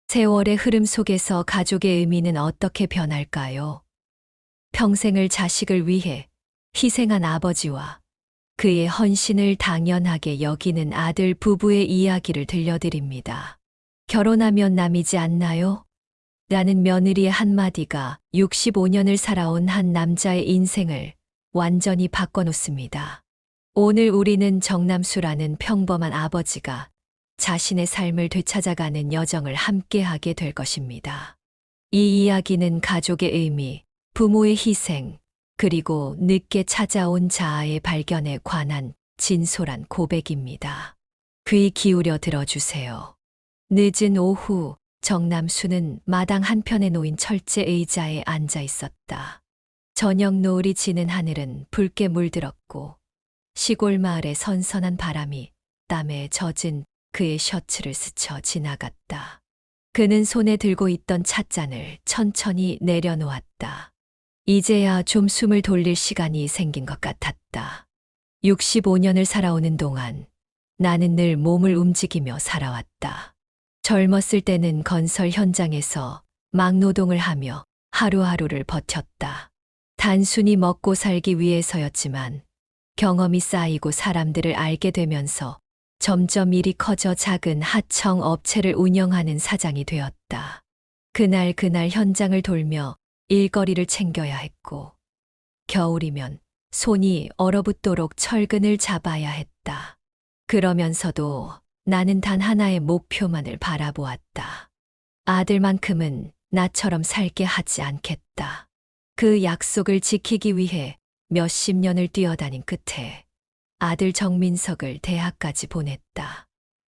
세월의 흐름 속에서 가족의 의미는 어떻게 변할까요? 평생을 자식을 위해 희생한 아버지와 그의 헌신을 당연하게 여기는 아들 부부의 이야기를 들려드립니다. 결혼하면 남이지 않나요? 라는 며느리의 한마디가 65년을 살아온 한 남자의 인생을 완전히 바꿔놓습니다. 오늘 우리는 정남수라는 평범한 아버지가 자신의 삶을 되찾아가는 여정을 함께하게 될 것입니다. 이 이야기는 가족의 의미, 부모의 희생, 그리고 늦게 찾아온 자아의 발견에 관한 진솔한 고백입니다. 귀 기울여 들어주세요. 늦은 오후, 정남수는 마당 한편에 놓인 철제 의자에 앉아 있었다. 저녁 노을이 지는 하늘은 붉게 물들었고 시골 마을의 선선한 바람이 땀에 젖은 그의 셔츠를 스쳐 지나갔다. 그는 손에 들고 있던 찻잔을 천천히 내려놓았다. 이제야 좀 숨을 돌릴 시간이 생긴 것 같았다. 65년을 살아오는 동안 나는 늘 몸을 움직이며 살아왔다. 젊었을 때는 건설 현장에서 막노동을 하며 하루하루를 버텼다. 단순히 먹고 살기 위해서였지만 경험이 쌓이고 사람들을 알게 되면서 점점 일이 커져 작은 하청 업체를 운영하는 사장이 되었다. 그날 현장을 돌며 일거리를 챙겨야 했고, 겨울이면 손이 얼어붙도록 철근을 잡아야 했다. 그러면서도 나는 단 하나의 목표만을 바라보았다. 아들만큼은 나처럼 살게 하지 않겠다. 그 약속을 지키기 위해 몇십 년을 뛰어다닌 끝에 아들 정민석을 대학까지 보냈다.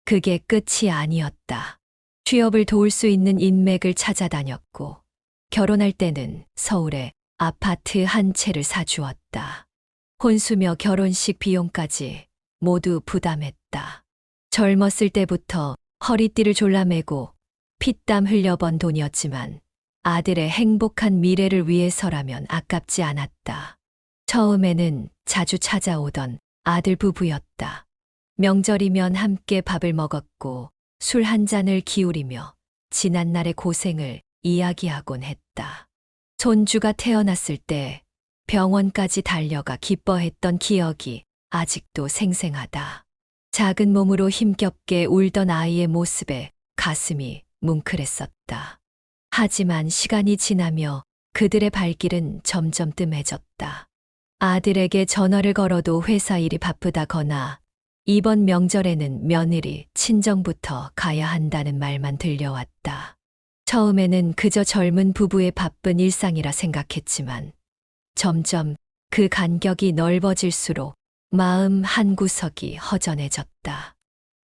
그게 끝이 아니었다. 취업을 도울 수 있는 인맥을 찾아다녔고, 결혼할 때는 서울에 아파트 한 채를 사주었다. 혼수며 결혼식 비용까지 모두 부담했다. 젊었을 때부터 허리띠를 졸라매고 피땀 흘려 번 돈이었지만 아들의 행복한 미래를 위해서라면 아깝지 않았다. 처음에는 자주 찾아오던 아들 부부였다. 명절이면 함께 밥을 먹었고 술 한 잔을 기울이며 지난날의 고생을 이야기하곤 했다. 손주가 태어났을 때 병원까지 달려가 기뻐했던 기억이 아직도 생생하다. 작은 몸으로 힘겹게 울던 아이의 모습에 가슴이 뭉클했었다. 하지만 시간이 지나며 그들의 발길은 점점 뜸해졌다. 아들에게 전화를 걸어도 회사 일이 바쁘다거나 이번 명절에는 며느리 친정부터 가야 한다는 말만 들려왔다. 처음에는 그저 젊은 부부의 바쁜 일상이라 생각했지만 점점 그 간격이 넓어질수록 마음 한구석이 허전해졌다.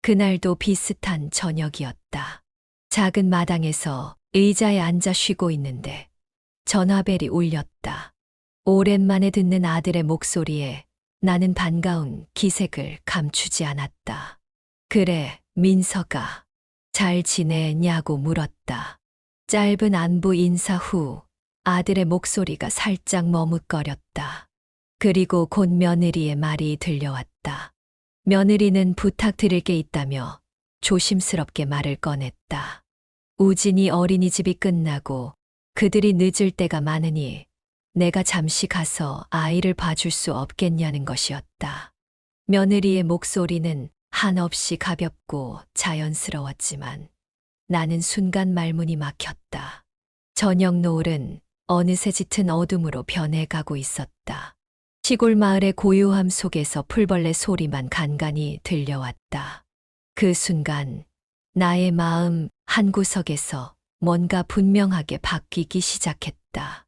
그날도 비슷한 저녁이었다. 작은 마당에서 의자에 앉아 쉬고 있는데 전화벨이 울렸다. 오랜만에 듣는 아들의 목소리에 나는 반가운 기색을 감추지 않았다. 그래, 민서가 잘 지내냐고 물었다. 짧은 안부 인사 후 아들의 목소리가 살짝 머뭇거렸다. 그리고 곧 며느리의 말이 들려왔다. 며느리는 부탁드릴 게 있다며 조심스럽게 말을 꺼냈다. 우진이 어린이집이 끝나고 그들이 늦을 때가 많으니 내가 잠시 가서 아이를 봐줄 수 없겠냐는 것이었다. 며느리의 목소리는 한없이 가볍고 자연스러웠지만 나는 순간 말문이 막혔다. 저녁 노을은 어느새 짙은 어둠으로 변해가고 있었다. 시골 마을의 고요함 속에서 풀벌레 소리만 간간히 들려왔다. 그 순간 나의 마음 한구석에서 뭔가 분명하게 바뀌기 시작했다.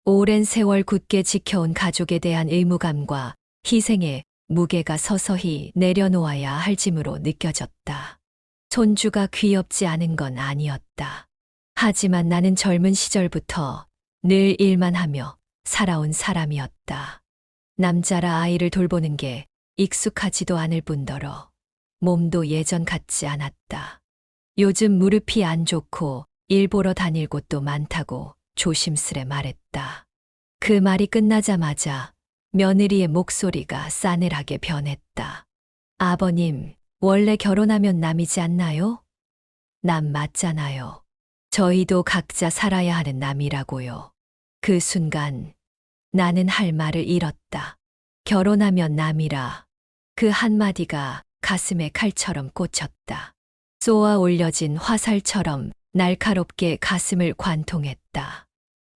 오랜 세월 굳게 지켜온 가족에 대한 의무감과 희생의 무게가 서서히 내려놓아야 할 짐으로 느껴졌다. 손주가 귀엽지 않은 건 아니었다. 하지만 나는 젊은 시절부터 늘 일만 하며 살아온 사람이었다. 남자라 아이를 돌보는 게 익숙하지도 않을 뿐더러 몸도 예전 같지 않았다. 요즘 무릎이 안 좋고 일 보러 다닐 곳도 많다고 조심스레 말했다. 그 말이 끝나자마자 며느리의 목소리가 싸늘하게 변했다. 아버님, 원래 결혼하면 남이지 않나요? 남 맞잖아요. 저희도 각자 살아야 하는 남이라고요. 그 순간 나는 할 말을 잃었다. 결혼하면 남이라. 그 한마디가 가슴에 칼처럼 꽂혔다. 쏘아 올려진 화살처럼 날카롭게 가슴을 관통했다.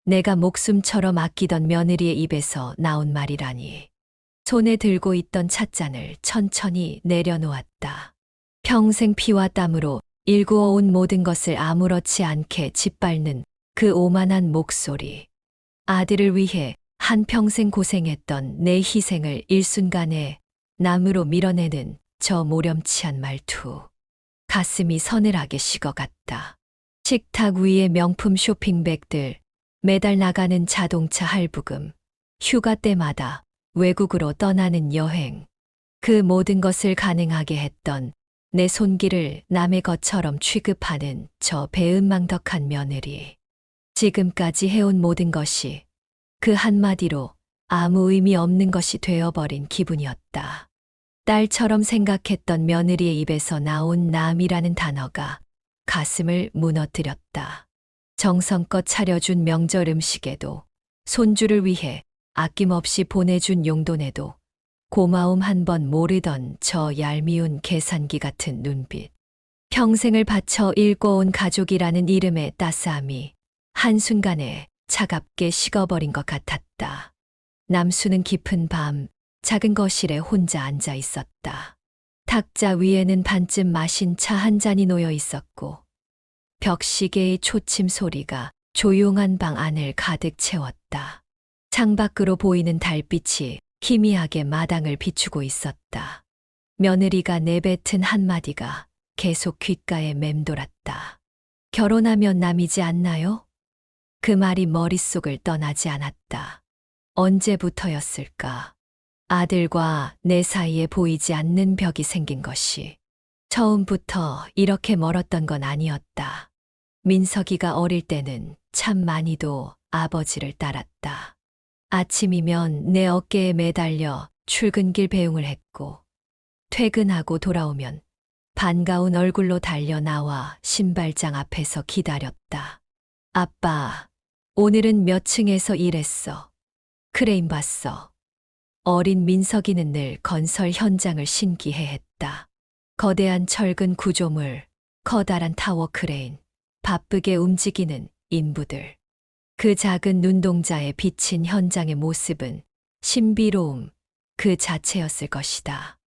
내가 목숨처럼 아끼던 며느리의 입에서 나온 말이라니. 손에 들고 있던 찻잔을 천천히 내려놓았다. 평생 피와 땀으로 일구어온 모든 것을 아무렇지 않게 짓밟는 그 오만한 목소리. 아들을 위해 한평생 고생했던 내 희생을 일순간에 남으로 밀어내는 저 모렴치한 말투. 가슴이 서늘하게 식어갔다. 식탁 위에 명품 쇼핑백들, 매달 나가는 자동차 할부금, 휴가 때마다 외국으로 떠나는 여행. 그 모든 것을 가능하게 했던 내 손길을 남의 것처럼 취급하는 저 배은망덕한 며느리. 지금까지 해온 모든 것이 그 한마디로 아무 의미 없는 것이 되어버린 기분이었다. 딸처럼 생각했던 며느리의 입에서 나온 남이라는 단어가 가슴을 무너뜨렸다. 정성껏 차려준 명절 음식에도, 손주를 위해 아낌없이 보내준 용돈에도 고마움 한 번 모르던 저 얄미운 계산기 같은 눈빛. 평생을 바쳐 일궈온 가족이라는 이름의 따스함이 한순간에 차갑게 식어버린 것 같았다. 남수는 깊은 밤, 작은 거실에 혼자 앉아 있었다. 탁자 위에는 반쯤 마신 차 한 잔이 놓여 있었고, 벽시계의 초침 소리가 조용한 방 안을 가득 채웠다. 창밖으로 보이는 달빛이 희미하게 마당을 비추고 있었다. 며느리가 내뱉은 한마디가 계속 귓가에 맴돌았다. 결혼하면 남이지 않나요? 그 말이 머릿속을 떠나지 않았다. 언제부터였을까? 아들과 내 사이에 보이지 않는 벽이 생긴 것이. 처음부터 이렇게 멀었던 건 아니었다. 민석이가 어릴 때는 참 많이도 아버지를 따랐다. 아침이면 내 어깨에 매달려 출근길 배웅을 했고, 퇴근하고 돌아오면 반가운 얼굴로 달려 나와 신발장 앞에서 기다렸다. 아빠, 오늘은 몇 층에서 일했어? 크레인 봤어. 어린 민석이는 늘 건설 현장을 신기해했다. 거대한 철근 구조물, 커다란 타워 크레인, 바쁘게 움직이는 인부들. 그 작은 눈동자에 비친 현장의 모습은 신비로움 그 자체였을 것이다.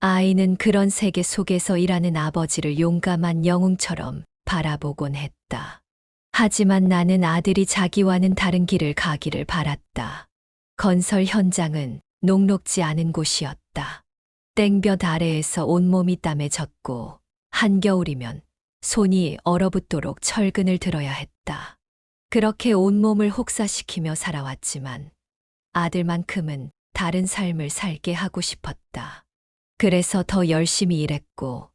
아이는 그런 세계 속에서 일하는 아버지를 용감한 영웅처럼 바라보곤 했다. 하지만 나는 아들이 자기와는 다른 길을 가기를 바랐다. 건설 현장은 녹록지 않은 곳이었다. 땡볕 아래에서 온몸이 땀에 젖고 한겨울이면 손이 얼어붙도록 철근을 들어야 했다. 그렇게 온몸을 혹사시키며 살아왔지만 아들만큼은 다른 삶을 살게 하고 싶었다. 그래서 더 열심히 일했고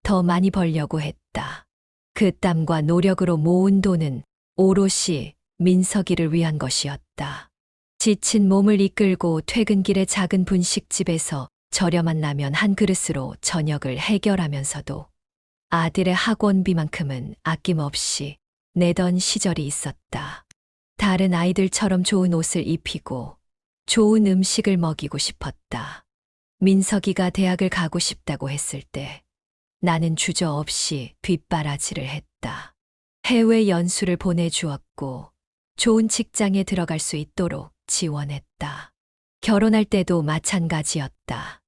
더 많이 벌려고 했다. 그 땀과 노력으로 모은 돈은 오롯이 민석이를 위한 것이었다. 지친 몸을 이끌고 퇴근길의 작은 분식집에서 저렴한 라면 한 그릇으로 저녁을 해결하면서도 아들의 학원비만큼은 아낌없이 내던 시절이 있었다. 다른 아이들처럼 좋은 옷을 입히고 좋은 음식을 먹이고 싶었다. 민석이가 대학을 가고 싶다고 했을 때 나는 주저없이 뒷바라지를 했다. 해외 연수를 보내주었고 좋은 직장에 들어갈 수 있도록 지원했다. 결혼할 때도 마찬가지였다.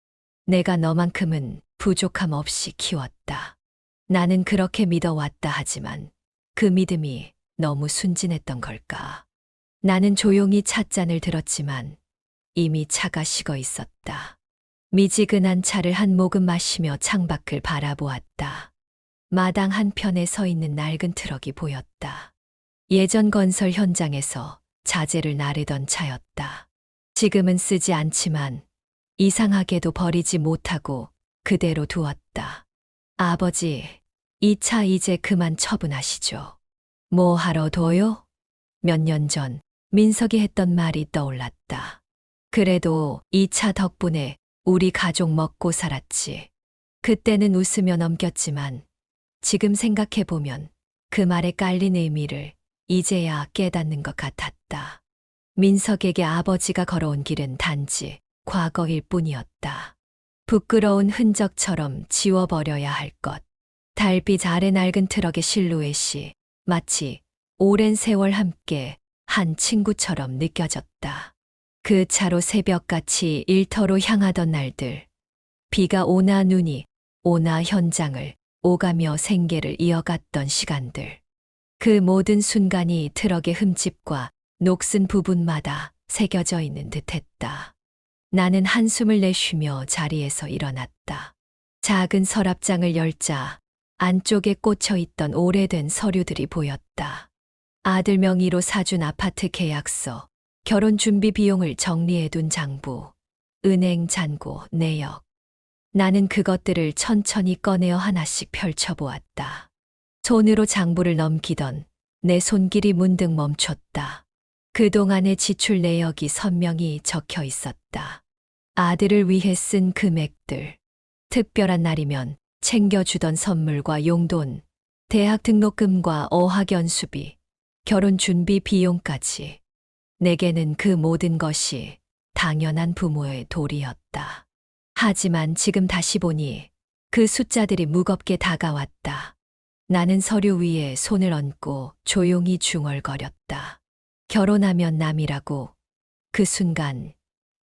내가 너만큼은 부족함 없이 키웠다. 나는 그렇게 믿어왔다 하지만 그 믿음이 너무 순진했던 걸까? 나는 조용히 찻잔을 들었지만 이미 차가 식어 있었다. 미지근한 차를 한 모금 마시며 창밖을 바라보았다. 마당 한편에 서 있는 낡은 트럭이 보였다. 예전 건설 현장에서 자재를 나르던 차였다. 지금은 쓰지 않지만 이상하게도 버리지 못하고 그대로 두었다. 아버지, 이 차 이제 그만 처분하시죠. 뭐 하러 둬요? 몇 년 전 민석이 했던 말이 떠올랐다. 그래도 이 차 덕분에 우리 가족 먹고 살았지. 그때는 웃으며 넘겼지만 지금 생각해보면 그 말에 깔린 의미를 이제야 깨닫는 것 같았다. 민석에게 아버지가 걸어온 길은 단지 과거일 뿐이었다. 부끄러운 흔적처럼 지워버려야 할 것. 달빛 아래 낡은 트럭의 실루엣이 마치 오랜 세월 함께 한 친구처럼 느껴졌다. 그 차로 새벽같이 일터로 향하던 날들, 비가 오나 눈이 오나 현장을 오가며 생계를 이어갔던 시간들. 그 모든 순간이 트럭의 흠집과 녹슨 부분마다 새겨져 있는 듯했다. 나는 한숨을 내쉬며 자리에서 일어났다. 작은 서랍장을 열자 안쪽에 꽂혀 있던 오래된 서류들이 보였다. 아들 명의로 사준 아파트 계약서, 결혼 준비 비용을 정리해둔 장부, 은행 잔고, 내역. 나는 그것들을 천천히 꺼내어 하나씩 펼쳐보았다. 손으로 장부를 넘기던 내 손길이 문득 멈췄다. 그동안의 지출 내역이 선명히 적혀 있었다. 아들을 위해 쓴 금액들, 특별한 날이면 챙겨주던 선물과 용돈, 대학 등록금과 어학연수비, 결혼 준비 비용까지. 내게는 그 모든 것이 당연한 부모의 도리였다. 하지만 지금 다시 보니 그 숫자들이 무겁게 다가왔다. 나는 서류 위에 손을 얹고 조용히 중얼거렸다. 결혼하면 남이라고. 그 순간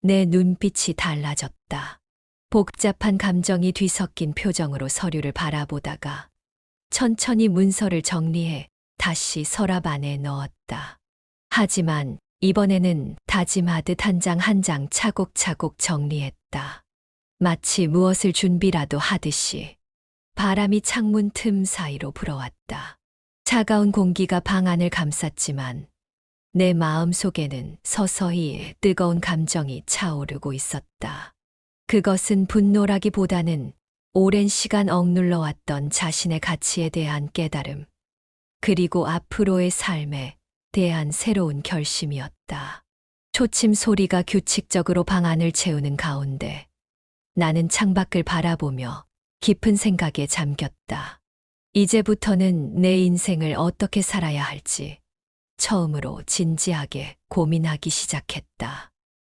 내 눈빛이 달라졌다. 복잡한 감정이 뒤섞인 표정으로 서류를 바라보다가 천천히 문서를 정리해 다시 서랍 안에 넣었다. 하지만 이번에는 다짐하듯 한 장 한 장 차곡차곡 정리했다. 마치 무엇을 준비라도 하듯이. 바람이 창문 틈 사이로 불어왔다. 차가운 공기가 방 안을 감쌌지만 내 마음 속에는 서서히 뜨거운 감정이 차오르고 있었다. 그것은 분노라기보다는 오랜 시간 억눌러 왔던 자신의 가치에 대한 깨달음, 그리고 앞으로의 삶에 대한 새로운 결심이었다. 초침 소리가 규칙적으로 방 안을 채우는 가운데 나는 창밖을 바라보며 깊은 생각에 잠겼다. 이제부터는 내 인생을 어떻게 살아야 할지 처음으로 진지하게 고민하기 시작했다.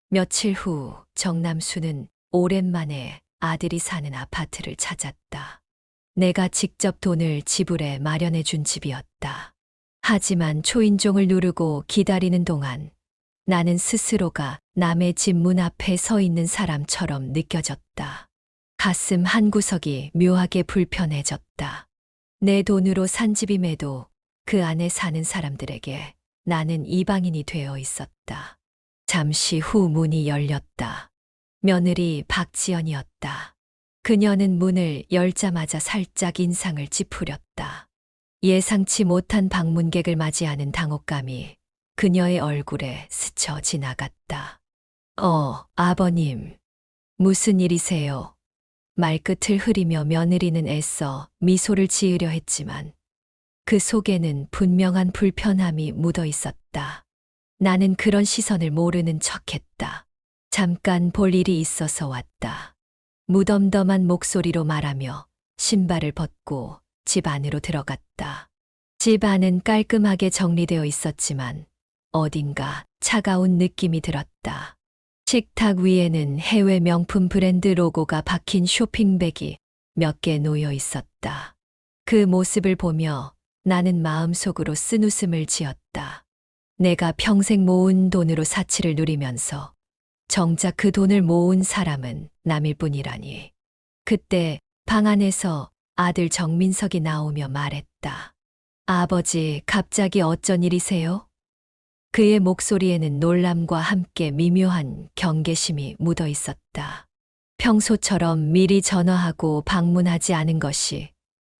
며칠 후 정남수는 오랜만에 아들이 사는 아파트를 찾았다. 내가 직접 돈을 지불해 마련해 준 집이었다. 하지만 초인종을 누르고 기다리는 동안 나는 스스로가 남의 집 문 앞에 서 있는 사람처럼 느껴졌다. 가슴 한구석이 묘하게 불편해졌다. 내 돈으로 산 집임에도 그 안에 사는 사람들에게 나는 이방인이 되어 있었다. 잠시 후 문이 열렸다. 며느리 박지연이었다. 그녀는 문을 열자마자 살짝 인상을 찌푸렸다. 예상치 못한 방문객을 맞이하는 당혹감이 그녀의 얼굴에 스쳐 지나갔다. 아버님, 무슨 일이세요? 말끝을 흐리며 며느리는 애써 미소를 지으려 했지만 그 속에는 분명한 불편함이 묻어 있었다. 나는 그런 시선을 모르는 척했다. 잠깐 볼 일이 있어서 왔다. 무덤덤한 목소리로 말하며 신발을 벗고 집 안으로 들어갔다. 집 안은 깔끔하게 정리되어 있었지만 어딘가 차가운 느낌이 들었다. 식탁 위에는 해외 명품 브랜드 로고가 박힌 쇼핑백이 몇 개 놓여 있었다. 그 모습을 보며 나는 마음속으로 쓴웃음을 지었다. 내가 평생 모은 돈으로 사치를 누리면서 정작 그 돈을 모은 사람은 남일 뿐이라니. 그때 방 안에서 아들 정민석이 나오며 말했다. 아버지, 갑자기 어쩐 일이세요? 그의 목소리에는 놀람과 함께 미묘한 경계심이 묻어 있었다. 평소처럼 미리 전화하고 방문하지 않은 것이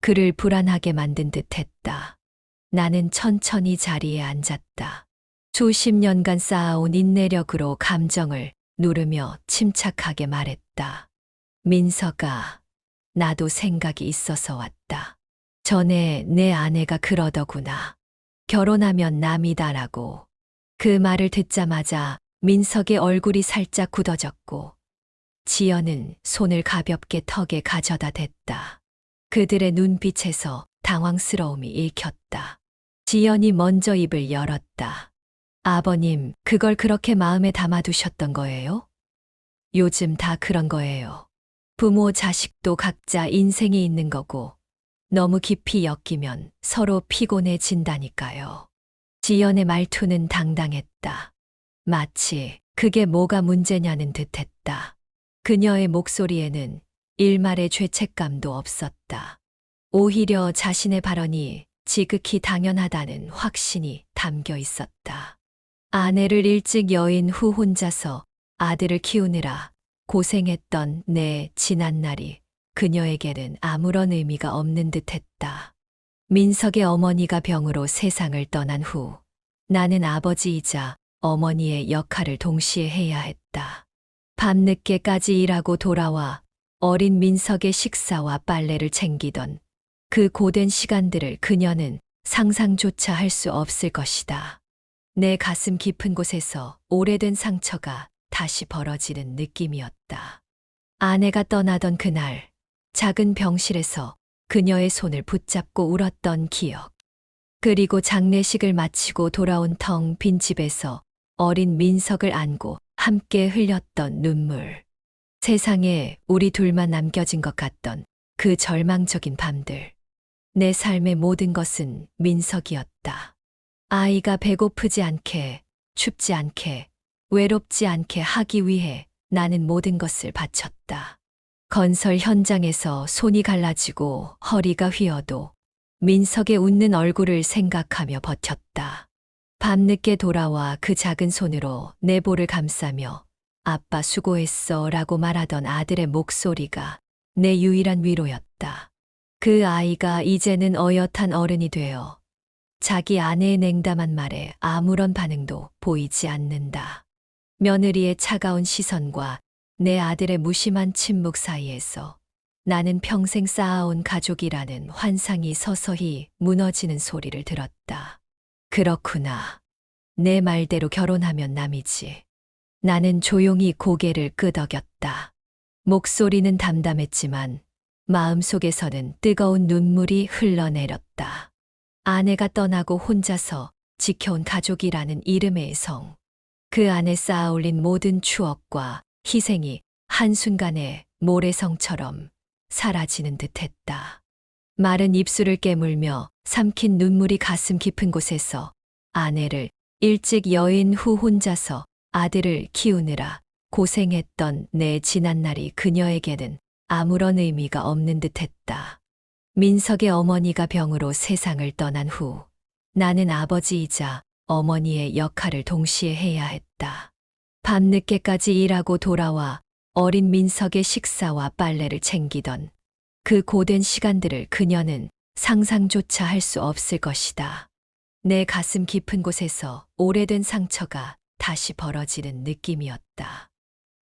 그를 불안하게 만든 듯했다. 나는 천천히 자리에 앉았다. 수십 년간 쌓아온 인내력으로 감정을 누르며 침착하게 말했다. 민석아, 나도 생각이 있어서 왔다. 전에 내 아내가 그러더구나. 결혼하면 남이다라고. 그 말을 듣자마자 민석의 얼굴이 살짝 굳어졌고 지연은 손을 가볍게 턱에 가져다 댔다. 그들의 눈빛에서 당황스러움이 읽혔다. 지연이 먼저 입을 열었다. 아버님, 그걸 그렇게 마음에 담아두셨던 거예요? 요즘 다 그런 거예요. 부모, 자식도 각자 인생이 있는 거고, 너무 깊이 엮이면 서로 피곤해진다니까요. 지연의 말투는 당당했다. 마치 그게 뭐가 문제냐는 듯했다. 그녀의 목소리에는 일말의 죄책감도 없었다. 오히려 자신의 발언이 지극히 당연하다는 확신이 담겨 있었다. 아내를 일찍 여인 후 혼자서 아들을 키우느라 고생했던 내 지난 날이 그녀에게는 아무런 의미가 없는 듯했다. 민석의 어머니가 병으로 세상을 떠난 후 나는 아버지이자 어머니의 역할을 동시에 해야 했다. 밤늦게까지 일하고 돌아와 어린 민석의 식사와 빨래를 챙기던 그 고된 시간들을 그녀는 상상조차 할 수 없을 것이다. 내 가슴 깊은 곳에서 오래된 상처가 다시 벌어지는 느낌이었다. 아내가 떠나던 그날, 작은 병실에서 그녀의 손을 붙잡고 울었던 기억. 그리고 장례식을 마치고 돌아온 텅 빈 집에서 어린 민석을 안고 함께 흘렸던 눈물. 세상에 우리 둘만 남겨진 것 같던 그 절망적인 밤들. 내 삶의 모든 것은 민석이었다. 아이가 배고프지 않게, 춥지 않게, 외롭지 않게 하기 위해 나는 모든 것을 바쳤다. 건설 현장에서 손이 갈라지고 허리가 휘어도 민석의 웃는 얼굴을 생각하며 버텼다. 밤늦게 돌아와 그 작은 손으로 내 볼을 감싸며 아빠 수고했어 라고 말하던 아들의 목소리가 내 유일한 위로였다. 그 아이가 이제는 어엿한 어른이 되어 자기 아내의 냉담한 말에 아무런 반응도 보이지 않는다. 며느리의 차가운 시선과 내 아들의 무심한 침묵 사이에서 나는 평생 쌓아온 가족이라는 환상이 서서히 무너지는 소리를 들었다. 그렇구나. 내 말대로 결혼하면 남이지. 나는 조용히 고개를 끄덕였다. 목소리는 담담했지만 마음속에서는 뜨거운 눈물이 흘러내렸다. 아내가 떠나고 혼자서 지켜온 가족이라는 이름의 성. 그 안에 쌓아올린 모든 추억과 희생이 한순간에 모래성처럼 사라지는 듯했다. 마른 입술을 깨물며 삼킨 눈물이 가슴 깊은 곳에서 아내를 일찍 여인 후 혼자서 아들을 키우느라 고생했던 내 지난 날이 그녀에게는 아무런 의미가 없는 듯했다. 민석의 어머니가 병으로 세상을 떠난 후 나는 아버지이자 어머니의 역할을 동시에 해야 했다. 밤늦게까지 일하고 돌아와 어린 민석의 식사와 빨래를 챙기던 그 고된 시간들을 그녀는 상상조차 할 수 없을 것이다. 내 가슴 깊은 곳에서 오래된 상처가 다시 벌어지는 느낌이었다.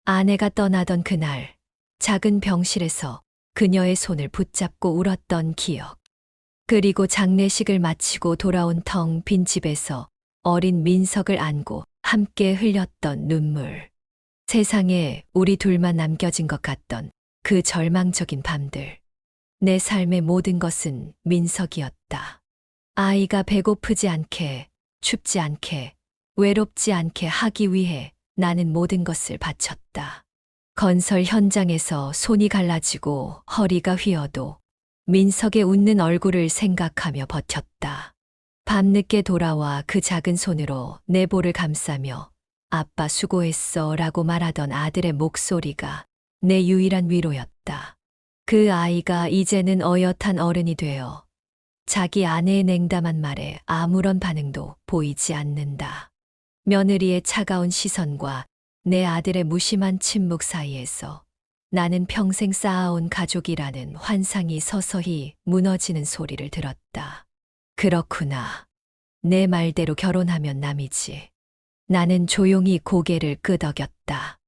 아내가 떠나던 그날, 작은 병실에서 그녀의 손을 붙잡고 울었던 기억. 그리고 장례식을 마치고 돌아온 텅 빈 집에서 어린 민석을 안고 함께 흘렸던 눈물. 세상에 우리 둘만 남겨진 것 같던 그 절망적인 밤들. 내 삶의 모든 것은 민석이었다. 아이가 배고프지 않게, 춥지 않게, 외롭지 않게 하기 위해 나는 모든 것을 바쳤다. 건설 현장에서 손이 갈라지고 허리가 휘어도 민석의 웃는 얼굴을 생각하며 버텼다. 밤늦게 돌아와 그 작은 손으로 내 볼을 감싸며 아빠 수고했어 라고 말하던 아들의 목소리가 내 유일한 위로였다. 그 아이가 이제는 어엿한 어른이 되어 자기 아내의 냉담한 말에 아무런 반응도 보이지 않는다. 며느리의 차가운 시선과 내 아들의 무심한 침묵 사이에서 나는 평생 쌓아온 가족이라는 환상이 서서히 무너지는 소리를 들었다. 그렇구나. 내 말대로 결혼하면 남이지. 나는 조용히 고개를 끄덕였다.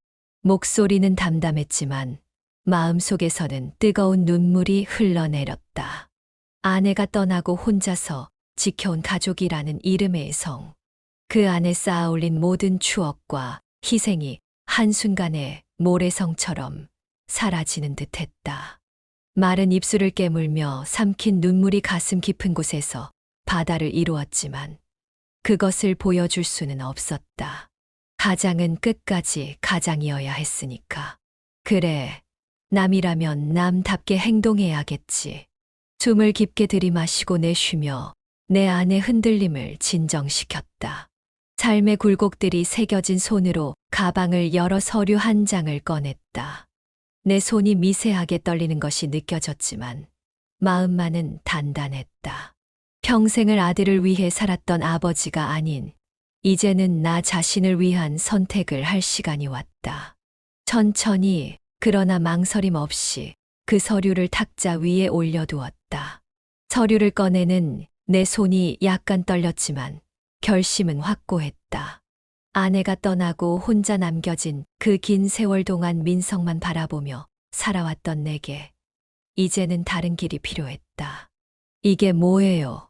목소리는 담담했지만 마음속에서는 뜨거운 눈물이 흘러내렸다. 아내가 떠나고 혼자서 지켜온 가족이라는 이름의 성. 그 안에 쌓아올린 모든 추억과 희생이 한순간에 모래성처럼 사라지는 듯했다. 마른 입술을 깨물며 삼킨 눈물이 가슴 깊은 곳에서 바다를 이루었지만 그것을 보여줄 수는 없었다. 가장은 끝까지 가장이어야 했으니까. 그래, 남이라면 남답게 행동해야겠지. 숨을 깊게 들이마시고 내쉬며 내 안의 흔들림을 진정시켰다. 삶의 굴곡들이 새겨진 손으로 가방을 열어 서류 한 장을 꺼냈다. 내 손이 미세하게 떨리는 것이 느껴졌지만 마음만은 단단했다. 평생을 아들을 위해 살았던 아버지가 아닌 이제는 나 자신을 위한 선택을 할 시간이 왔다. 천천히 그러나 망설임 없이 그 서류를 탁자 위에 올려두었다. 서류를 꺼내는 내 손이 약간 떨렸지만 결심은 확고했다. 아내가 떠나고 혼자 남겨진 그 긴 세월 동안 민석만 바라보며 살아왔던 내게 이제는 다른 길이 필요했다. 이게 뭐예요?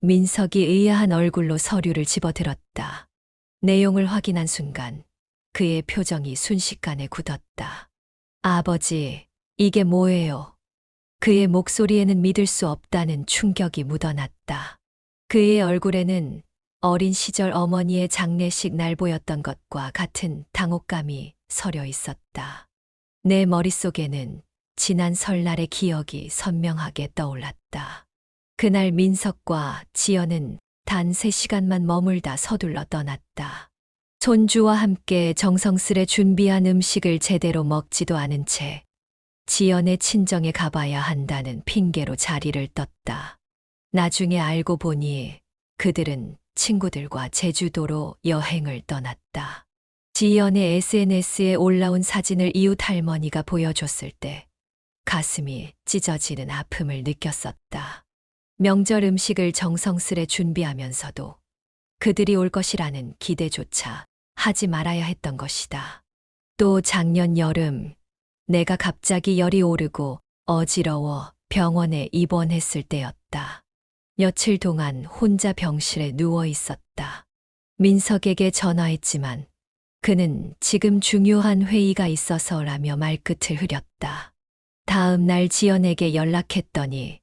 민석이 의아한 얼굴로 서류를 집어들었다. 내용을 확인한 순간 그의 표정이 순식간에 굳었다. 아버지, 이게 뭐예요? 그의 목소리에는 믿을 수 없다는 충격이 묻어났다. 그의 얼굴에는 어린 시절 어머니의 장례식 날 보였던 것과 같은 당혹감이 서려 있었다. 내 머릿속에는 지난 설날의 기억이 선명하게 떠올랐다. 그날 민석과 지연은 단 3시간만 머물다 서둘러 떠났다. 손주와 함께 정성스레 준비한 음식을 제대로 먹지도 않은 채 지연의 친정에 가봐야 한다는 핑계로 자리를 떴다. 나중에 알고 보니 그들은 친구들과 제주도로 여행을 떠났다. 지연의 SNS에 올라온 사진을 이웃 할머니가 보여줬을 때 가슴이 찢어지는 아픔을 느꼈었다. 명절 음식을 정성스레 준비하면서도 그들이 올 것이라는 기대조차 하지 말아야 했던 것이다. 또 작년 여름 내가 갑자기 열이 오르고 어지러워 병원에 입원했을 때였다. 며칠 동안 혼자 병실에 누워 있었다. 민석에게 전화했지만 그는 지금 중요한 회의가 있어서라며 말끝을 흐렸다. 다음 날 지연에게 연락했더니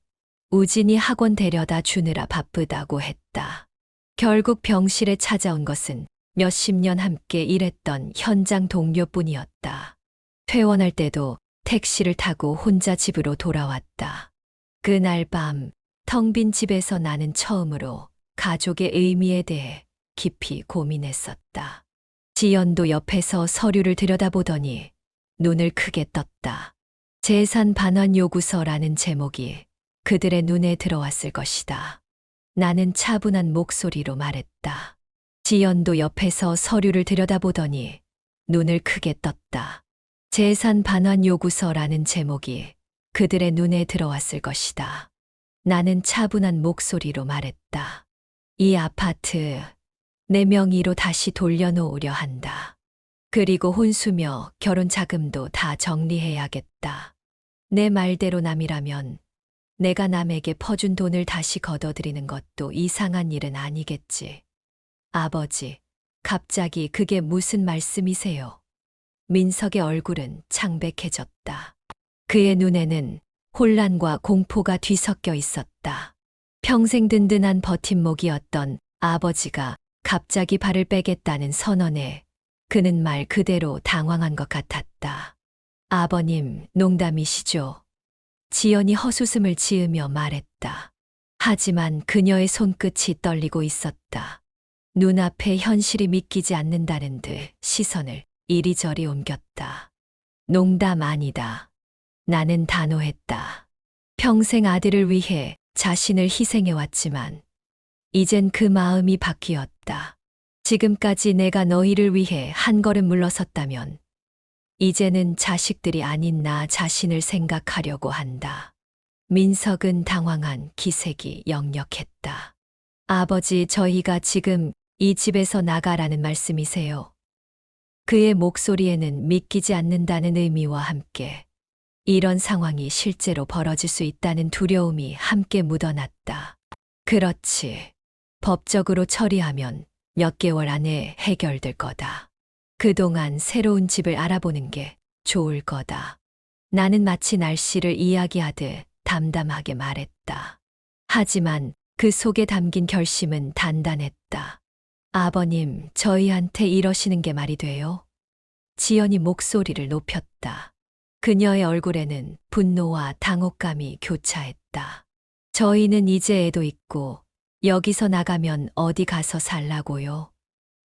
우진이 학원 데려다 주느라 바쁘다고 했다. 결국 병실에 찾아온 것은 몇십 년 함께 일했던 현장 동료뿐이었다. 퇴원할 때도 택시를 타고 혼자 집으로 돌아왔다. 그날 밤 텅 빈 집에서 나는 처음으로 가족의 의미에 대해 깊이 고민했었다. 지연도 옆에서 서류를 들여다보더니 눈을 크게 떴다. 재산 반환 요구서라는 제목이 그들의 눈에 들어왔을 것이다. 나는 차분한 목소리로 말했다. 지연도 옆에서 서류를 들여다보더니 눈을 크게 떴다. 재산 반환 요구서라는 제목이 그들의 눈에 들어왔을 것이다. 나는 차분한 목소리로 말했다. 이 아파트 내 명의로 다시 돌려놓으려 한다. 그리고 혼수며 결혼 자금도 다 정리해야겠다. 내 말대로 남이라면 내가 남에게 퍼준 돈을 다시 걷어들이는 것도 이상한 일은 아니겠지. 아버지, 갑자기 그게 무슨 말씀이세요? 민석의 얼굴은 창백해졌다. 그의 눈에는 혼란과 공포가 뒤섞여 있었다. 평생 든든한 버팀목이었던 아버지가 갑자기 발을 빼겠다는 선언에 그는 말 그대로 당황한 것 같았다. 아버님, 농담이시죠? 지연이 헛웃음을 지으며 말했다. 하지만 그녀의 손끝이 떨리고 있었다. 눈앞에 현실이 믿기지 않는다는 듯 시선을 이리저리 옮겼다. 농담 아니다. 나는 단호했다. 평생 아들을 위해 자신을 희생해왔지만 이젠 그 마음이 바뀌었다. 지금까지 내가 너희를 위해 한 걸음 물러섰다면 이제는 자식들이 아닌 나 자신을 생각하려고 한다. 민석은 당황한 기색이 역력했다. 아버지, 저희가 지금 이 집에서 나가라는 말씀이세요? 그의 목소리에는 믿기지 않는다는 의미와 함께 이런 상황이 실제로 벌어질 수 있다는 두려움이 함께 묻어났다. 그렇지. 법적으로 처리하면 몇 개월 안에 해결될 거다. 그동안 새로운 집을 알아보는 게 좋을 거다. 나는 마치 날씨를 이야기하듯 담담하게 말했다. 하지만 그 속에 담긴 결심은 단단했다. 아버님, 저희한테 이러시는 게 말이 돼요? 지연이 목소리를 높였다. 그녀의 얼굴에는 분노와 당혹감이 교차했다. 저희는 이제 애도 있고 여기서 나가면 어디 가서 살라고요.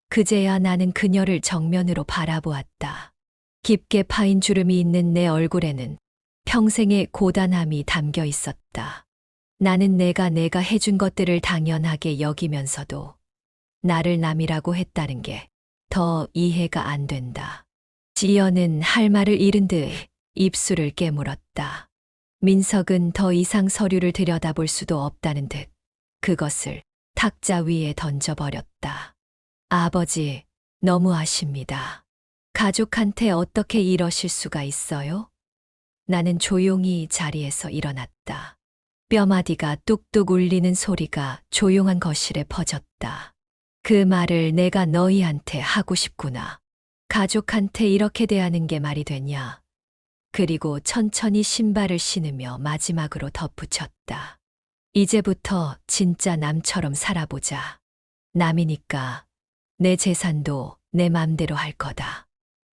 그제야 나는 그녀를 정면으로 바라보았다. 깊게 파인 주름이 있는 내 얼굴에는 평생의 고단함이 담겨 있었다. 나는 내가 해준 것들을 당연하게 여기면서도 나를 남이라고 했다는 게 더 이해가 안 된다. 지연은 할 말을 잃은 듯 입술을 깨물었다. 민석은 더 이상 서류를 들여다볼 수도 없다는 듯 그것을 탁자 위에 던져버렸다. 아버지, 너무하십니다. 가족한테 어떻게 이러실 수가 있어요? 나는 조용히 자리에서 일어났다. 뼈마디가 뚝뚝 울리는 소리가 조용한 거실에 퍼졌다. 그 말을 내가 너희한테 하고 싶구나. 가족한테 이렇게 대하는 게 말이 되냐? 그리고 천천히 신발을 신으며 마지막으로 덧붙였다. 이제부터 진짜 남처럼 살아보자. 남이니까 내 재산도 내 맘대로 할 거다.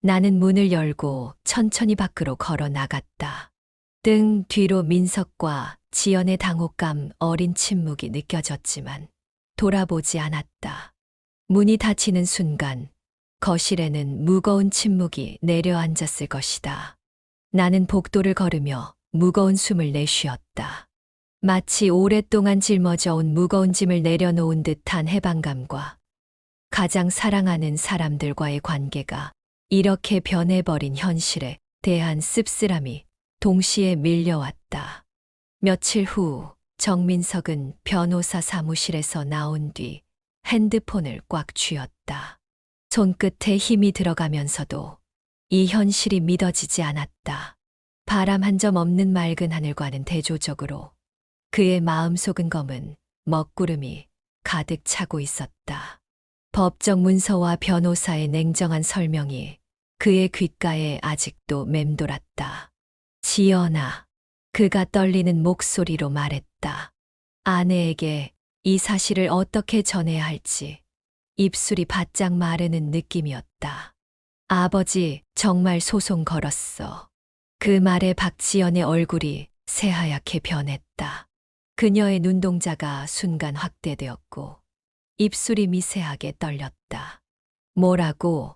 나는 문을 열고 천천히 밖으로 걸어 나갔다. 등 뒤로 민석과 지연의 당혹감 어린 침묵이 느껴졌지만 돌아보지 않았다. 문이 닫히는 순간 거실에는 무거운 침묵이 내려앉았을 것이다. 나는 복도를 걸으며 무거운 숨을 내쉬었다. 마치 오랫동안 짊어져 온 무거운 짐을 내려놓은 듯한 해방감과 가장 사랑하는 사람들과의 관계가 이렇게 변해버린 현실에 대한 씁쓸함이 동시에 밀려왔다. 며칠 후 정민석은 변호사 사무실에서 나온 뒤 핸드폰을 꽉 쥐었다. 손끝에 힘이 들어가면서도 이 현실이 믿어지지 않았다. 바람 한 점 없는 맑은 하늘과는 대조적으로 그의 마음속은 검은 먹구름이 가득 차고 있었다. 법정 문서와 변호사의 냉정한 설명이 그의 귓가에 아직도 맴돌았다. 지연아, 그가 떨리는 목소리로 말했다. 아내에게 이 사실을 어떻게 전해야 할지 입술이 바짝 마르는 느낌이었다. 아버지, 정말 소송 걸었어. 그 말에 박지연의 얼굴이 새하얗게 변했다. 그녀의 눈동자가 순간 확대되었고 입술이 미세하게 떨렸다. 뭐라고?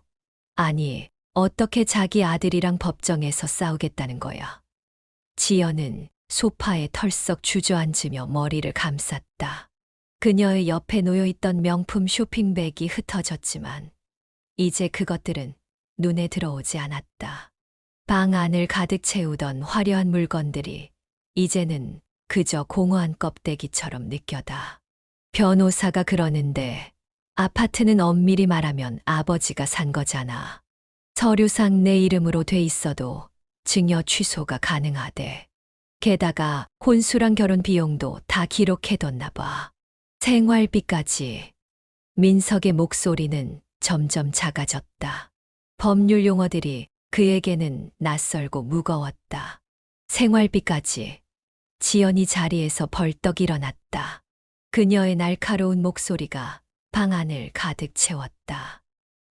아니, 어떻게 자기 아들이랑 법정에서 싸우겠다는 거야. 지연은 소파에 털썩 주저앉으며 머리를 감쌌다. 그녀의 옆에 놓여있던 명품 쇼핑백이 흩어졌지만 이제 그것들은 눈에 들어오지 않았다. 방 안을 가득 채우던 화려한 물건들이 이제는 그저 공허한 껍데기처럼 느껴다. 변호사가 그러는데 아파트는 엄밀히 말하면 아버지가 산 거잖아. 서류상 내 이름으로 돼 있어도 증여 취소가 가능하대. 게다가 혼수랑 결혼 비용도 다 기록해뒀나 봐. 생활비까지. 민석의 목소리는 점점 작아졌다. 법률 용어들이 그에게는 낯설고 무거웠다. 생활비까지. 지연이 자리에서 벌떡 일어났다. 그녀의 날카로운 목소리가 방 안을 가득 채웠다.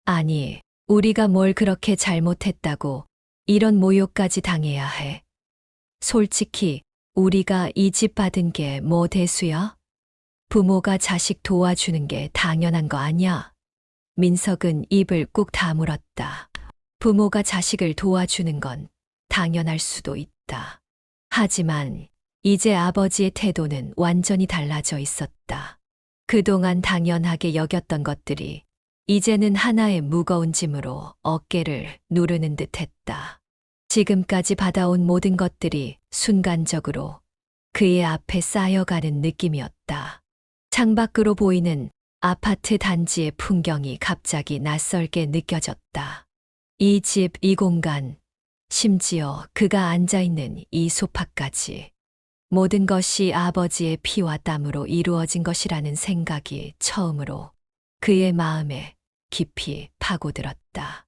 아니, 우리가 뭘 그렇게 잘못했다고 이런 모욕까지 당해야 해. 솔직히 우리가 이 집 받은 게 뭐 대수야? 부모가 자식 도와주는 게 당연한 거 아냐? 민석은 입을 꾹 다물었다. 부모가 자식을 도와주는 건 당연할 수도 있다. 하지만 이제 아버지의 태도는 완전히 달라져 있었다. 그동안 당연하게 여겼던 것들이 이제는 하나의 무거운 짐으로 어깨를 누르는 듯 했다. 지금까지 받아온 모든 것들이 순간적으로 그의 앞에 쌓여가는 느낌이었다. 창밖으로 보이는 아파트 단지의 풍경이 갑자기 낯설게 느껴졌다. 이 집, 이 공간, 심지어 그가 앉아있는 이 소파까지. 모든 것이 아버지의 피와 땀으로 이루어진 것이라는 생각이 처음으로 그의 마음에 깊이 파고들었다.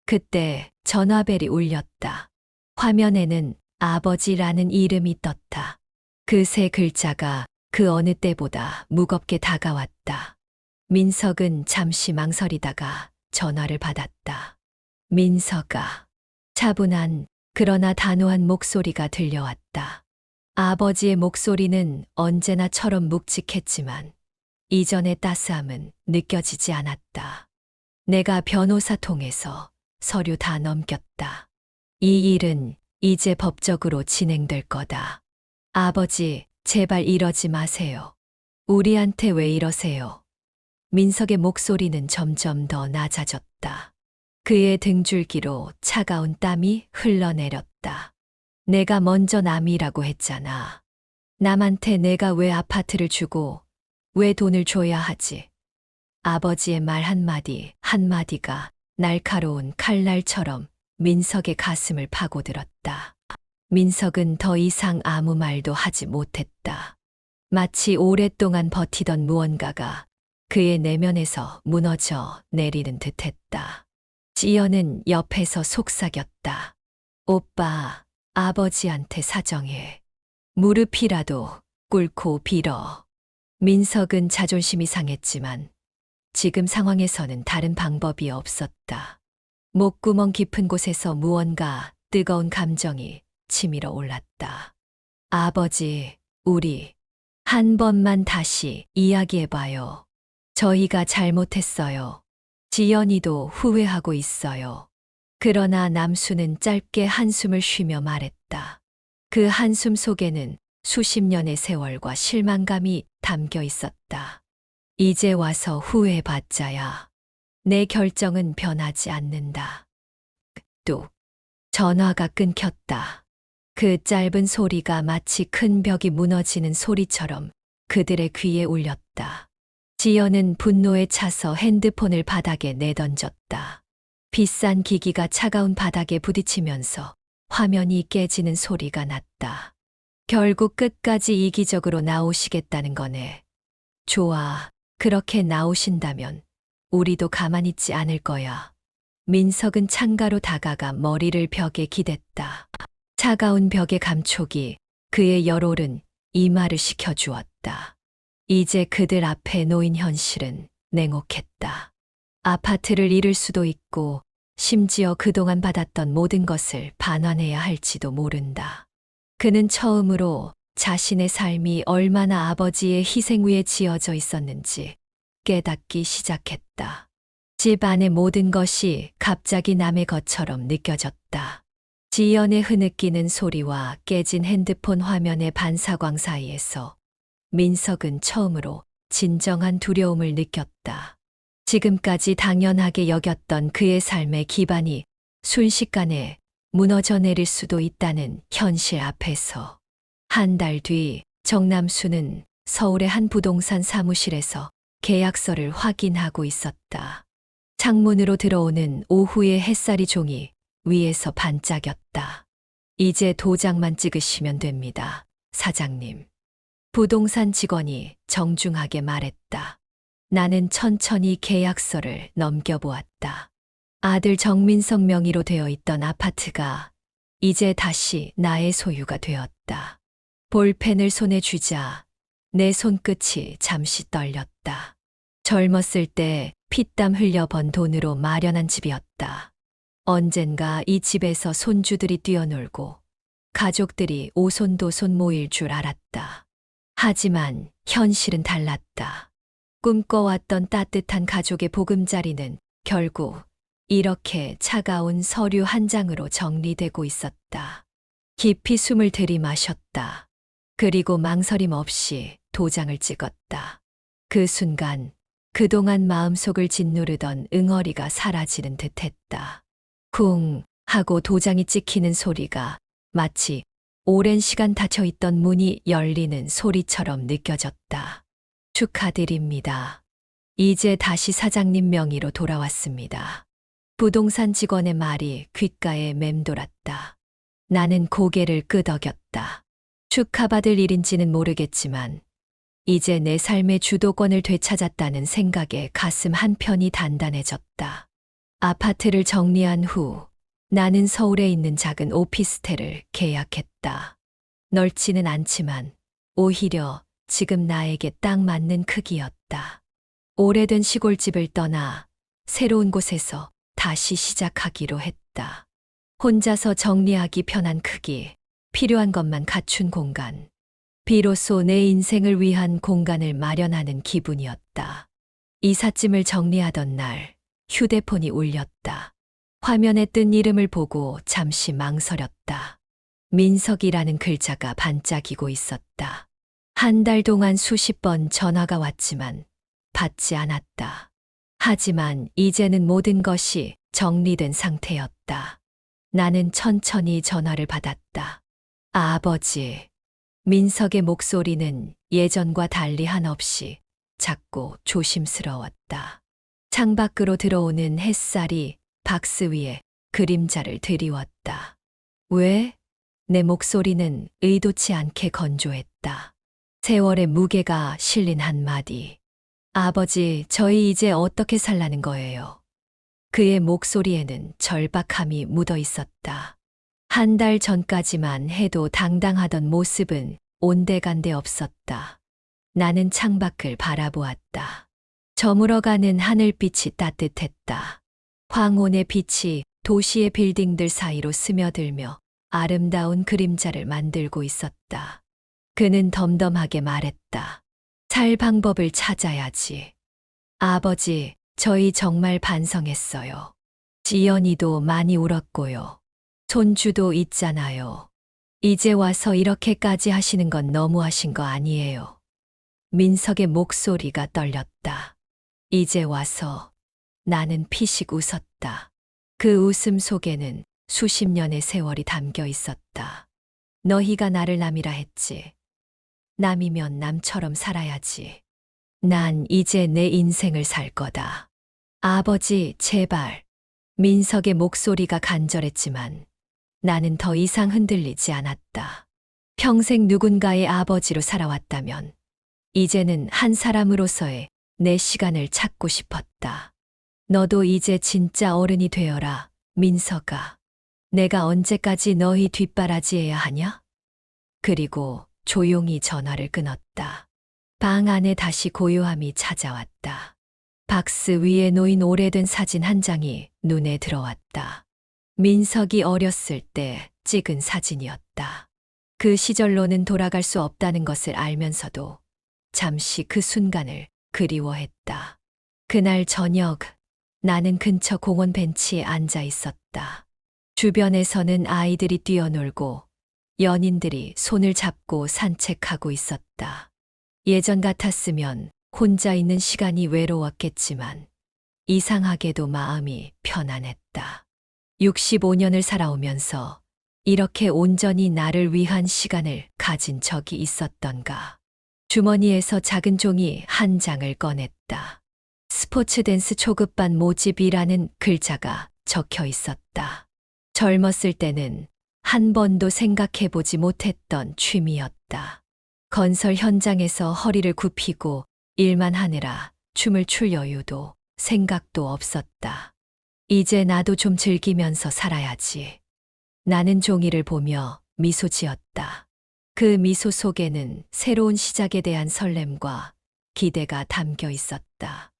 그때 전화벨이 울렸다. 화면에는 아버지라는 이름이 떴다. 그 세 글자가 그 어느 때보다 무겁게 다가왔다. 민석은 잠시 망설이다가 전화를 받았다. 민석아. 차분한 그러나 단호한 목소리가 들려왔다. 아버지의 목소리는 언제나처럼 묵직했지만 이전의 따스함은 느껴지지 않았다. 내가 변호사 통해서 서류 다 넘겼다. 이 일은 이제 법적으로 진행될 거다. 아버지, 제발 이러지 마세요. 우리한테 왜 이러세요? 민석의 목소리는 점점 더 낮아졌다. 그의 등줄기로 차가운 땀이 흘러내렸다. 내가 먼저 남이라고 했잖아. 남한테 내가 왜 아파트를 주고 왜 돈을 줘야 하지? 아버지의 말 한마디 한마디가 날카로운 칼날처럼 민석의 가슴을 파고들었다. 민석은 더 이상 아무 말도 하지 못했다. 마치 오랫동안 버티던 무언가가 그의 내면에서 무너져 내리는 듯했다. 지연은 옆에서 속삭였다. 오빠, 아버지한테 사정해. 무릎이라도 꿇고 빌어. 민석은 자존심이 상했지만 지금 상황에서는 다른 방법이 없었다. 목구멍 깊은 곳에서 무언가 뜨거운 감정이 치밀어 올랐다. 아버지, 우리 한 번만 다시 이야기해봐요. 저희가 잘못했어요. 지연이도 후회하고 있어요. 그러나 남수는 짧게 한숨을 쉬며 말했다. 그 한숨 속에는 수십 년의 세월과 실망감이 담겨 있었다. 이제 와서 후회해봤자야. 내 결정은 변하지 않는다. 뚝. 전화가 끊겼다. 그 짧은 소리가 마치 큰 벽이 무너지는 소리처럼 그들의 귀에 울렸다. 지연은 분노에 차서 핸드폰을 바닥에 내던졌다. 비싼 기기가 차가운 바닥에 부딪히면서 화면이 깨지는 소리가 났다. 결국 끝까지 이기적으로 나오시겠다는 거네. 좋아, 그렇게 나오신다면 우리도 가만히 있지 않을 거야. 민석은 창가로 다가가 머리를 벽에 기댔다. 차가운 벽의 감촉이 그의 열오른 이마를 식혀주었다. 이제 그들 앞에 놓인 현실은 냉혹했다. 아파트를 잃을 수도 있고 심지어 그동안 받았던 모든 것을 반환해야 할지도 모른다. 그는 처음으로 자신의 삶이 얼마나 아버지의 희생 위에 지어져 있었는지 깨닫기 시작했다. 집 안의 모든 것이 갑자기 남의 것처럼 느껴졌다. 지연의 흐느끼는 소리와 깨진 핸드폰 화면의 반사광 사이에서 민석은 처음으로 진정한 두려움을 느꼈다. 지금까지 당연하게 여겼던 그의 삶의 기반이 순식간에 무너져 내릴 수도 있다는 현실 앞에서. 한 달 뒤 정남수는 서울의 한 부동산 사무실에서 계약서를 확인하고 있었다. 창문으로 들어오는 오후의 햇살이 종이 위에서 반짝였다. 이제 도장만 찍으시면 됩니다, 사장님. 부동산 직원이 정중하게 말했다. 나는 천천히 계약서를 넘겨보았다. 아들 정민석 명의로 되어 있던 아파트가 이제 다시 나의 소유가 되었다. 볼펜을 손에 쥐자 내 손끝이 잠시 떨렸다. 젊었을 때 피땀 흘려 번 돈으로 마련한 집이었다. 언젠가 이 집에서 손주들이 뛰어놀고 가족들이 오손도손 모일 줄 알았다. 하지만 현실은 달랐다. 꿈꿔왔던 따뜻한 가족의 보금자리는 결국 이렇게 차가운 서류 한 장으로 정리되고 있었다. 깊이 숨을 들이마셨다. 그리고 망설임 없이 도장을 찍었다. 그 순간 그동안 마음속을 짓누르던 응어리가 사라지는 듯했다. 쿵 하고 도장이 찍히는 소리가 마치 오랜 시간 닫혀있던 문이 열리는 소리처럼 느껴졌다. 축하드립니다. 이제 다시 사장님 명의로 돌아왔습니다. 부동산 직원의 말이 귓가에 맴돌았다. 나는 고개를 끄덕였다. 축하받을 일인지는 모르겠지만 이제 내 삶의 주도권을 되찾았다는 생각에 가슴 한편이 단단해졌다. 아파트를 정리한 후 나는 서울에 있는 작은 오피스텔을 계약했다. 넓지는 않지만 오히려 지금 나에게 딱 맞는 크기였다. 오래된 시골집을 떠나 새로운 곳에서 다시 시작하기로 했다. 혼자서 정리하기 편한 크기, 필요한 것만 갖춘 공간. 비로소 내 인생을 위한 공간을 마련하는 기분이었다. 이삿짐을 정리하던 날 휴대폰이 울렸다. 화면에 뜬 이름을 보고 잠시 망설였다. 민석이라는 글자가 반짝이고 있었다. 한 달 동안 수십 번 전화가 왔지만 받지 않았다. 하지만 이제는 모든 것이 정리된 상태였다. 나는 천천히 전화를 받았다. 아버지. 민석의 목소리는 예전과 달리 한없이 작고 조심스러웠다. 창밖으로 들어오는 햇살이 박스 위에 그림자를 드리웠다. 왜? 내 목소리는 의도치 않게 건조했다. 세월의 무게가 실린 한마디. 아버지, 저희 이제 어떻게 살라는 거예요? 그의 목소리에는 절박함이 묻어 있었다. 한 달 전까지만 해도 당당하던 모습은 온데간데 없었다. 나는 창밖을 바라보았다. 저물어가는 하늘빛이 따뜻했다. 황혼의 빛이 도시의 빌딩들 사이로 스며들며 아름다운 그림자를 만들고 있었다. 그는 덤덤하게 말했다. 살 방법을 찾아야지. 아버지, 저희 정말 반성했어요. 지연이도 많이 울었고요. 손주도 있잖아요. 이제 와서 이렇게까지 하시는 건 너무하신 거 아니에요. 민석의 목소리가 떨렸다. 이제 와서. 나는 피식 웃었다. 그 웃음 속에는 수십 년의 세월이 담겨 있었다. 너희가 나를 남이라 했지. 남이면 남처럼 살아야지. 난 이제 내 인생을 살 거다. 아버지, 제발. 민석의 목소리가 간절했지만 나는 더 이상 흔들리지 않았다. 평생 누군가의 아버지로 살아왔다면 이제는 한 사람으로서의 내 시간을 찾고 싶었다. 너도 이제 진짜 어른이 되어라, 민석아. 내가 언제까지 너희 뒷바라지해야 하냐? 그리고 조용히 전화를 끊었다. 방 안에 다시 고요함이 찾아왔다. 박스 위에 놓인 오래된 사진 한 장이 눈에 들어왔다. 민석이 어렸을 때 찍은 사진이었다. 그 시절로는 돌아갈 수 없다는 것을 알면서도 잠시 그 순간을 그리워했다. 그날 저녁, 나는 근처 공원 벤치에 앉아 있었다. 주변에서는 아이들이 뛰어놀고 연인들이 손을 잡고 산책하고 있었다. 예전 같았으면 혼자 있는 시간이 외로웠겠지만 이상하게도 마음이 편안했다. 65년을 살아오면서 이렇게 온전히 나를 위한 시간을 가진 적이 있었던가. 주머니에서 작은 종이 한 장을 꺼냈다. 스포츠 댄스 초급반 모집이라는 글자가 적혀 있었다. 젊었을 때는 한 번도 생각해보지 못했던 취미였다. 건설 현장에서 허리를 굽히고 일만 하느라 춤을 출 여유도 생각도 없었다. 이제 나도 좀 즐기면서 살아야지. 나는 종이를 보며 미소 지었다. 그 미소 속에는 새로운 시작에 대한 설렘과 기대가 담겨 있었다.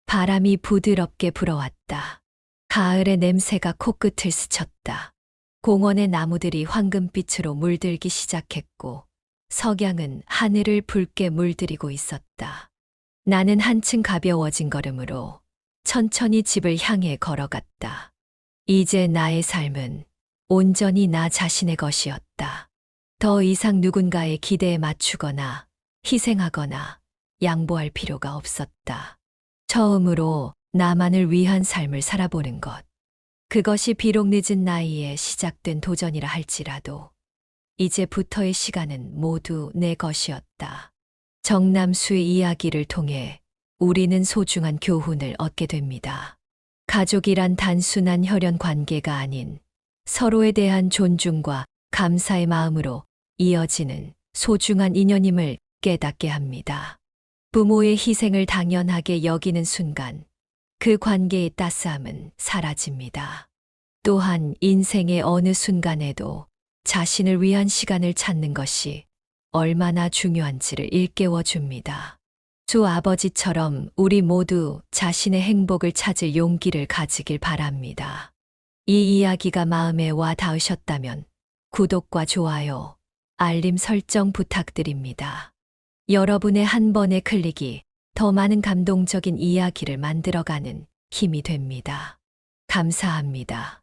바람이 부드럽게 불어왔다. 가을의 냄새가 코끝을 스쳤다. 공원의 나무들이 황금빛으로 물들기 시작했고 석양은 하늘을 붉게 물들이고 있었다. 나는 한층 가벼워진 걸음으로 천천히 집을 향해 걸어갔다. 이제 나의 삶은 온전히 나 자신의 것이었다. 더 이상 누군가의 기대에 맞추거나 희생하거나 양보할 필요가 없었다. 처음으로 나만을 위한 삶을 살아보는 것. 그것이 비록 늦은 나이에 시작된 도전이라 할지라도 이제부터의 시간은 모두 내 것이었다. 정남수의 이야기를 통해 우리는 소중한 교훈을 얻게 됩니다. 가족이란 단순한 혈연 관계가 아닌 서로에 대한 존중과 감사의 마음으로 이어지는 소중한 인연임을 깨닫게 합니다. 부모의 희생을 당연하게 여기는 순간 그 관계의 따스함은 사라집니다. 또한 인생의 어느 순간에도 자신을 위한 시간을 찾는 것이 얼마나 중요한지를 일깨워 줍니다. 주 아버지처럼 우리 모두 자신의 행복을 찾을 용기를 가지길 바랍니다. 이 이야기가 마음에 와 닿으셨다면 구독과 좋아요, 알림 설정 부탁드립니다. 여러분의 한 번의 클릭이 더 많은 감동적인 이야기를 만들어가는 힘이 됩니다. 감사합니다.